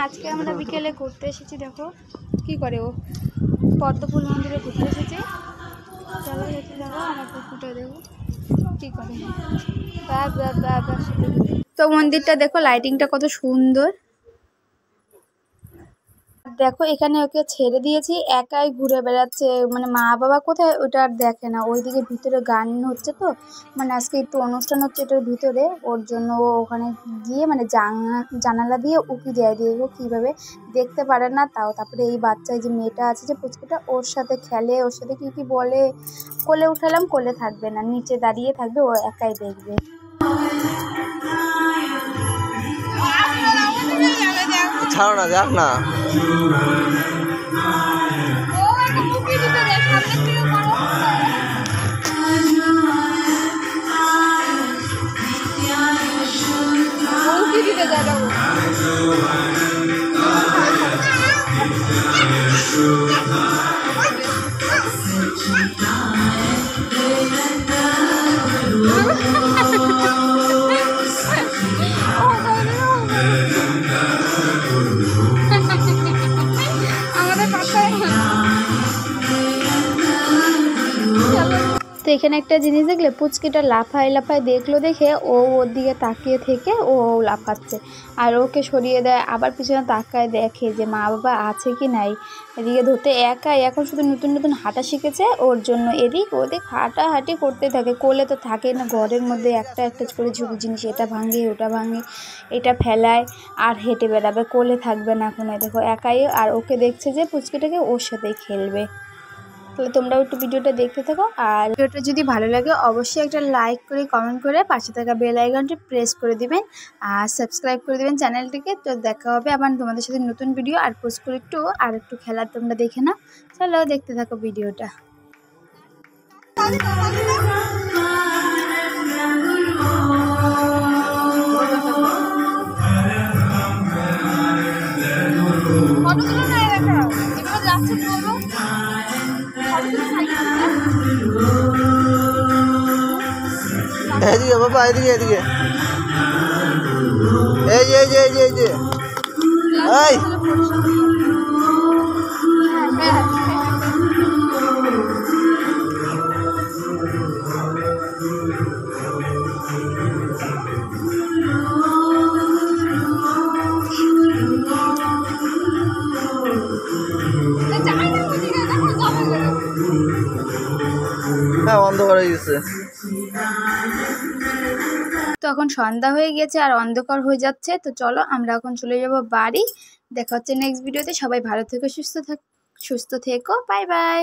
আজকে আমরা বিকেলে ঘুরতে এসেছি। দেখো কি করে ও পদ্মফুল মন্দিরে ঘুরতে এসেছি। চলো দেখে যাবো আমার পুকুরটা, দেখো কি করে। তো মন্দিরটা দেখো, লাইটিংটা কত সুন্দর। দেখো এখানে ওকে ছেড়ে দিয়েছি, একাই ঘুরে বেড়াচ্ছে, মানে মা বাবা কোথায় ওটা আর দেখে না। ওইদিকে ভিতরে গান হচ্ছে, তো মানে আজকে একটু অনুষ্ঠান হচ্ছে এটার ভিতরে, ওর জন্য ও ওখানে গিয়ে মানে জানালা দিয়ে উকি দেয়, দিয়ে ও কীভাবে দেখতে পারে না তাও। তারপরে এই বাচ্চায় যে মেয়েটা আছে যে পুচকুটা, ওর সাথে খেলে, ওর সাথে কি কি বলে। কোলে উঠালাম, কোলে থাকবে না, নিচে দাঁড়িয়ে থাকবে, ও একাই দেখবে। ছাড়ো না, যাক না। তো এখানে একটা জিনিস দেখলে, পুচকিটা লাফায় লাফায় দেখলো দেখে ও ওর দিকে তাকিয়ে থেকে ও লাফাচ্ছে, আর ওকে সরিয়ে দেয়, আবার পিছনে তাকায় দেখে যে মা বাবা আছে কি নাই। এদিকে ধরতে একাই, এখন শুধু নতুন নতুন হাঁটা শিখেছে, ওর জন্য এদিক ওদিক হাঁটাহাঁটি করতে থাকে। কোলে তো থাকে না, ঘরের মধ্যে একটা একটা করে ঝুঁকি জিনিস, এটা ভাঙে ওটা ভাঙে, এটা ফেলায় আর হেঁটে বেড়াবে, কোলে থাকবে না এখন। দেখো একাই, আর ওকে দেখছে যে পুচকিটাকে ওর সাথেই খেলবে। তাহলে তোমরাও একটু ভিডিওটা দেখতে থাকো, আর ভিডিওটা যদি ভালো লাগে অবশ্যই একটা লাইক করে কমেন্ট করে পাশে থাকা বেল আইকনটি প্রেস করে দিবেন, আর সাবস্ক্রাইব করে দিবেন চ্যানেলটিকে। তো দেখা হবে আবার তোমাদের সাথে নতুন ভিডিও, আর পোস্ট করে একটু খেলা তোমরা দেখে নাও। চলো দেখতে থাকো ভিডিওটা। এদিকে বাবা, এদিকে এদিকে, এই যে এই যে এই যে এই যে এই হ্যাঁ, অন্ধকার হয়ে গেছে। তো এখন সন্ধ্যা হয়ে গেছে আর অন্ধকার হয়ে যাচ্ছে। তো চলো আমরা এখন চলে যাব বাড়ি। দেখা হচ্ছে নেক্সট ভিডিওতে। সবাই ভালো থেকো, সুস্থ থেকো, বাই বাই।